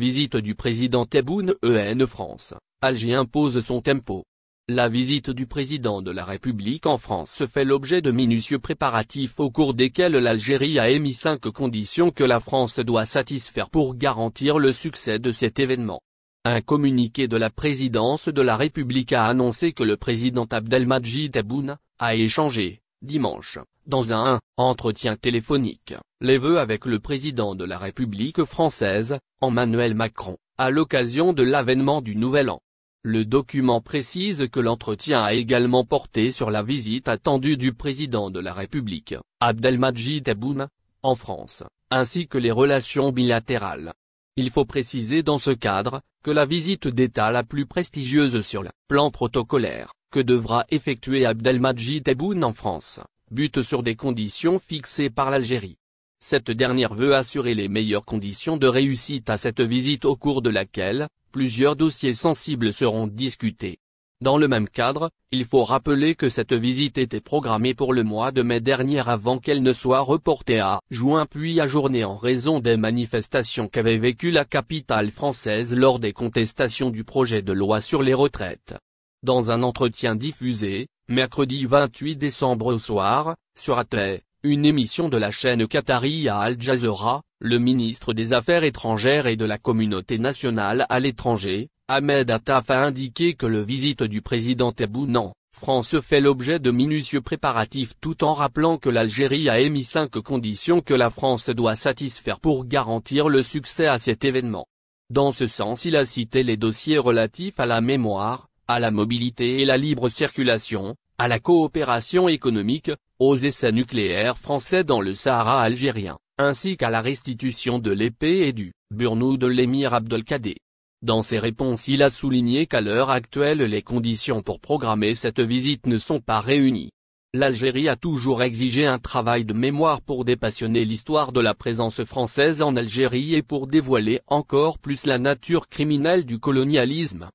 Visite du président Tebboune en France, Alger impose son tempo. La visite du président de la République en France fait l'objet de minutieux préparatifs au cours desquels l'Algérie a émis 5 conditions que la France doit satisfaire pour garantir le succès de cet événement. Un communiqué de la présidence de la République a annoncé que le président Abdelmadjid Tebboune a échangé, dimanche, dans un entretien téléphonique, les vœux avec le président de la République française, Emmanuel Macron, à l'occasion de l'avènement du Nouvel An. Le document précise que l'entretien a également porté sur la visite attendue du président de la République, Abdelmadjid Tebboune, en France, ainsi que les relations bilatérales. Il faut préciser dans ce cadre, que la visite d'État la plus prestigieuse sur le plan protocolaire, que devra effectuer Abdelmadjid Tebboune en France, bute sur des conditions fixées par l'Algérie. Cette dernière veut assurer les meilleures conditions de réussite à cette visite au cours de laquelle, plusieurs dossiers sensibles seront discutés. Dans le même cadre, il faut rappeler que cette visite était programmée pour le mois de mai dernier avant qu'elle ne soit reportée à juin puis ajournée en raison des manifestations qu'avait vécues la capitale française lors des contestations du projet de loi sur les retraites. Dans un entretien diffusé, mercredi 28 décembre au soir, sur AT, une émission de la chaîne qatari à Al Jazeera, le ministre des Affaires étrangères et de la communauté nationale à l'étranger, Ahmed Attaf a indiqué que la visite du président Tebboune en France fait l'objet de minutieux préparatifs tout en rappelant que l'Algérie a émis 5 conditions que la France doit satisfaire pour garantir le succès à cet événement. Dans ce sens il a cité les dossiers relatifs à la mémoire, à la mobilité et la libre circulation, à la coopération économique, aux essais nucléaires français dans le Sahara algérien, ainsi qu'à la restitution de l'épée et du burnou de l'émir Abdelkader. Dans ses réponses il a souligné qu'à l'heure actuelle les conditions pour programmer cette visite ne sont pas réunies. L'Algérie a toujours exigé un travail de mémoire pour dépassionner l'histoire de la présence française en Algérie et pour dévoiler encore plus la nature criminelle du colonialisme.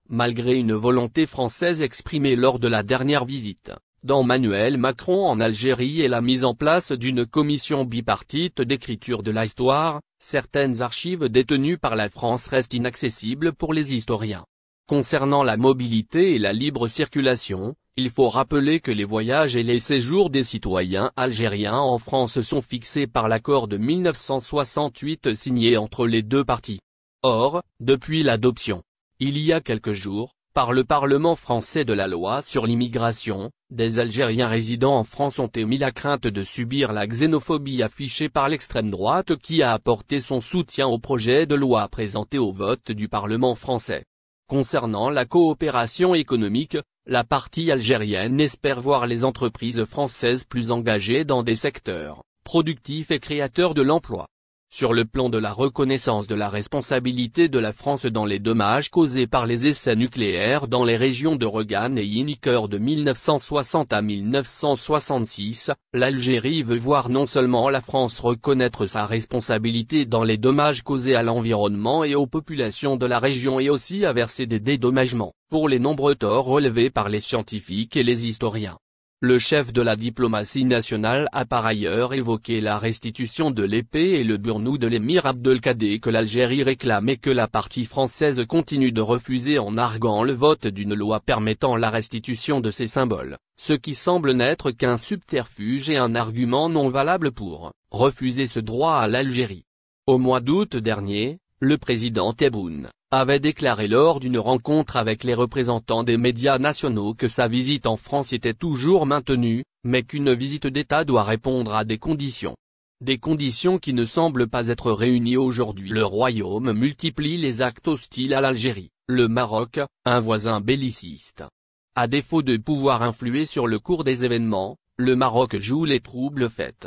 Malgré une volonté française exprimée lors de la dernière visite d'Emmanuel Macron en Algérie et la mise en place d'une commission bipartite d'écriture de l'histoire, certaines archives détenues par la France restent inaccessibles pour les historiens. Concernant la mobilité et la libre circulation, il faut rappeler que les voyages et les séjours des citoyens algériens en France sont fixés par l'accord de 1968 signé entre les deux parties. Or, depuis l'adoption, il y a quelques jours, par le Parlement français de la loi sur l'immigration, des Algériens résidant en France ont émis la crainte de subir la xénophobie affichée par l'extrême droite qui a apporté son soutien au projet de loi présenté au vote du Parlement français. Concernant la coopération économique, la partie algérienne espère voir les entreprises françaises plus engagées dans des secteurs productifs et créateurs de l'emploi. Sur le plan de la reconnaissance de la responsabilité de la France dans les dommages causés par les essais nucléaires dans les régions de Regan et Yniker de 1960 à 1966, l'Algérie veut voir non seulement la France reconnaître sa responsabilité dans les dommages causés à l'environnement et aux populations de la région et aussi à verser des dédommagements pour les nombreux torts relevés par les scientifiques et les historiens. Le chef de la diplomatie nationale a par ailleurs évoqué la restitution de l'épée et le burnou de l'émir Abdelkader que l'Algérie réclame et que la partie française continue de refuser en arguant le vote d'une loi permettant la restitution de ces symboles, ce qui semble n'être qu'un subterfuge et un argument non valable pour refuser ce droit à l'Algérie. Au mois d'août dernier, le président Tebboune avait déclaré lors d'une rencontre avec les représentants des médias nationaux que sa visite en France était toujours maintenue, mais qu'une visite d'État doit répondre à des conditions. Des conditions qui ne semblent pas être réunies aujourd'hui. Le Royaume multiplie les actes hostiles à l'Algérie, le Maroc, un voisin belliciste. À défaut de pouvoir influer sur le cours des événements, le Maroc joue les troubles faits.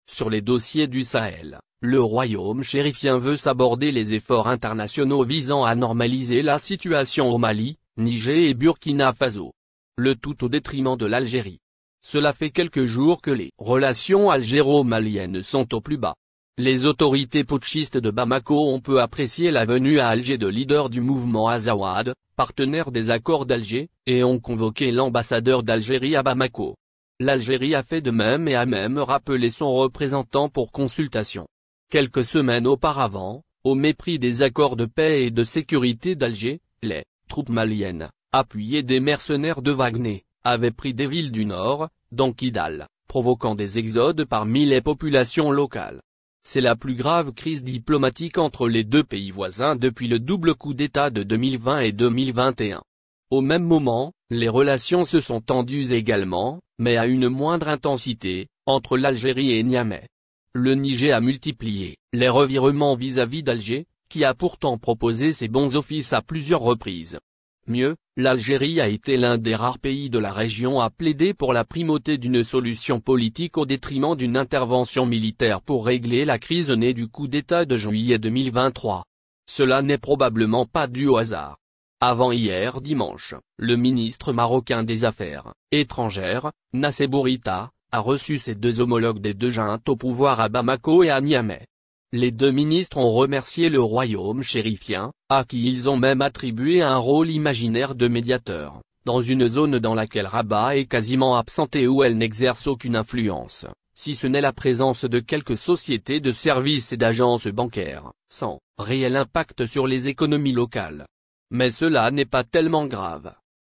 Sur les dossiers du Sahel, le royaume chérifien veut s'aborder les efforts internationaux visant à normaliser la situation au Mali, Niger et Burkina Faso. Le tout au détriment de l'Algérie. Cela fait quelques jours que les relations algéro-maliennes sont au plus bas. Les autorités putschistes de Bamako ont peu apprécié la venue à Alger de leaders du mouvement Azawad, partenaire des accords d'Alger, et ont convoqué l'ambassadeur d'Algérie à Bamako. L'Algérie a fait de même et a même rappelé son représentant pour consultation. Quelques semaines auparavant, Au mépris des accords de paix et de sécurité d'Alger, les troupes maliennes, appuyées des mercenaires de Wagner, avaient pris des villes du nord, dont Kidal, provoquant des exodes parmi les populations locales. C'est la plus grave crise diplomatique entre les deux pays voisins depuis le double coup d'État de 2020 et 2021. Au même moment, les relations se sont tendues également, mais à une moindre intensité, entre l'Algérie et Niamey. Le Niger a multiplié les revirements vis-à-vis d'Alger, qui a pourtant proposé ses bons offices à plusieurs reprises. Mieux, l'Algérie a été l'un des rares pays de la région à plaider pour la primauté d'une solution politique au détriment d'une intervention militaire pour régler la crise née du coup d'État de juillet 2023. Cela n'est probablement pas dû au hasard. Avant-hier dimanche, le ministre marocain des Affaires étrangères, Nassé Bourita, a reçu ses deux homologues des deux juntes au pouvoir à Bamako et à Niamey. Les deux ministres ont remercié le royaume chérifien, à qui ils ont même attribué un rôle imaginaire de médiateur, dans une zone dans laquelle Rabat est quasiment absente et où elle n'exerce aucune influence, si ce n'est la présence de quelques sociétés de services et d'agences bancaires, sans réel impact sur les économies locales. Mais cela n'est pas tellement grave.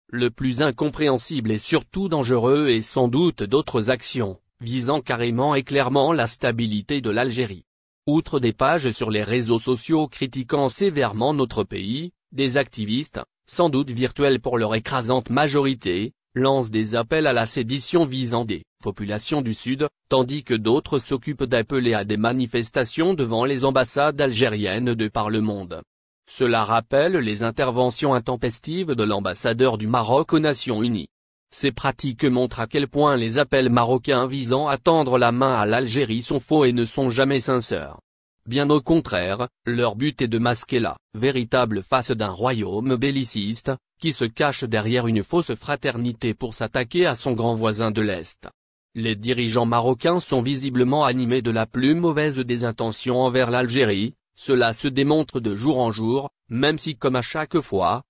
Le plus incompréhensible et surtout dangereux est sans doute d'autres actions, visant carrément et clairement la stabilité de l'Algérie. Outre des pages sur les réseaux sociaux critiquant sévèrement notre pays, des activistes, sans doute virtuels pour leur écrasante majorité, lancent des appels à la sédition visant des populations du Sud, tandis que d'autres s'occupent d'appeler à des manifestations devant les ambassades algériennes de par le monde. Cela rappelle les interventions intempestives de l'ambassadeur du Maroc aux Nations Unies. Ces pratiques montrent à quel point les appels marocains visant à tendre la main à l'Algérie sont faux et ne sont jamais sincères. Bien au contraire, leur but est de masquer la véritable face d'un royaume belliciste, qui se cache derrière une fausse fraternité pour s'attaquer à son grand voisin de l'Est. Les dirigeants marocains sont visiblement animés de la plus mauvaise des intentions envers l'Algérie, cela se démontre de jour en jour, même si comme à chaque fois,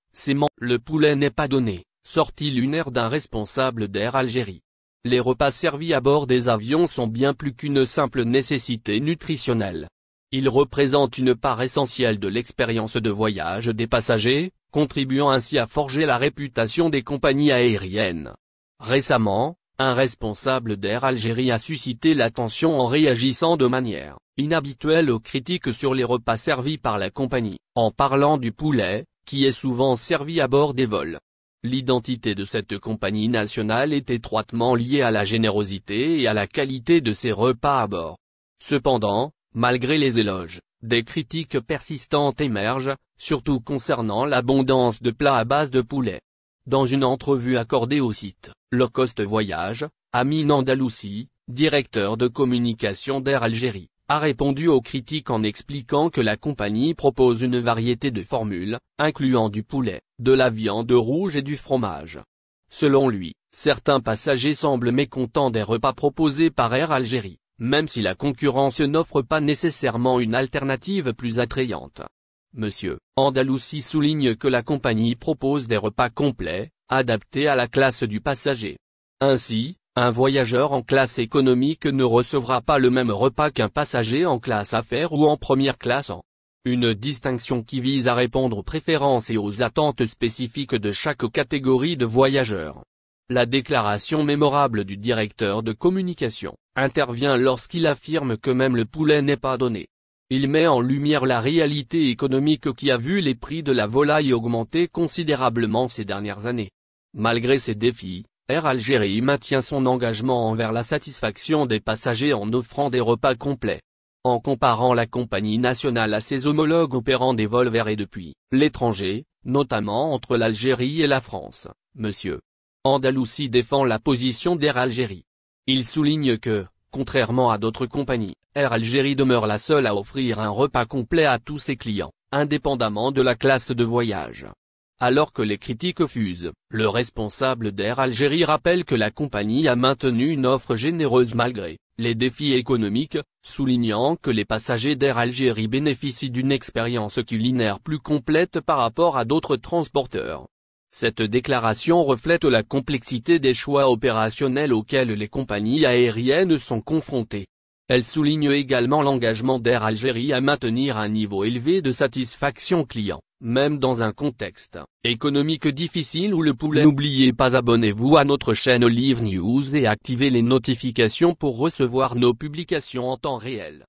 le poulet n'est pas donné. Sortie lunaire d'un responsable d'Air Algérie. Les repas servis à bord des avions sont bien plus qu'une simple nécessité nutritionnelle. Ils représentent une part essentielle de l'expérience de voyage des passagers, contribuant ainsi à forger la réputation des compagnies aériennes. Récemment, un responsable d'Air Algérie a suscité l'attention en réagissant de manière inhabituelle aux critiques sur les repas servis par la compagnie, en parlant du poulet, qui est souvent servi à bord des vols. L'identité de cette compagnie nationale est étroitement liée à la générosité et à la qualité de ses repas à bord. Cependant, malgré les éloges, des critiques persistantes émergent, surtout concernant l'abondance de plats à base de poulet. Dans une entrevue accordée au site Low Cost Voyage, Amine Andalousi, directeur de communication d'Air Algérie, a répondu aux critiques en expliquant que la compagnie propose une variété de formules, incluant du poulet, de la viande rouge et du fromage. Selon lui, certains passagers semblent mécontents des repas proposés par Air Algérie, même si la concurrence n'offre pas nécessairement une alternative plus attrayante. Monsieur Andalousi souligne que la compagnie propose des repas complets, adaptés à la classe du passager. Ainsi, un voyageur en classe économique ne recevra pas le même repas qu'un passager en classe affaires ou en première classe. Une distinction qui vise à répondre aux préférences et aux attentes spécifiques de chaque catégorie de voyageurs. La déclaration mémorable du directeur de communication intervient lorsqu'il affirme que même le poulet n'est pas donné. Il met en lumière la réalité économique qui a vu les prix de la volaille augmenter considérablement ces dernières années. Malgré ces défis, Air Algérie maintient son engagement envers la satisfaction des passagers en offrant des repas complets. En comparant la compagnie nationale à ses homologues opérant des vols vers et depuis l'étranger, notamment entre l'Algérie et la France, Monsieur Andalousi défend la position d'Air Algérie. Il souligne que, contrairement à d'autres compagnies, Air Algérie demeure la seule à offrir un repas complet à tous ses clients, indépendamment de la classe de voyage. Alors que les critiques fusent, le responsable d'Air Algérie rappelle que la compagnie a maintenu une offre généreuse malgré les défis économiques, soulignant que les passagers d'Air Algérie bénéficient d'une expérience culinaire plus complète par rapport à d'autres transporteurs. Cette déclaration reflète la complexité des choix opérationnels auxquels les compagnies aériennes sont confrontées. Elle souligne également l'engagement d'Air Algérie à maintenir un niveau élevé de satisfaction client, même dans un contexte économique difficile ou le poulet. N'oubliez pas, abonnez-vous à notre chaîne Olive News et activez les notifications pour recevoir nos publications en temps réel.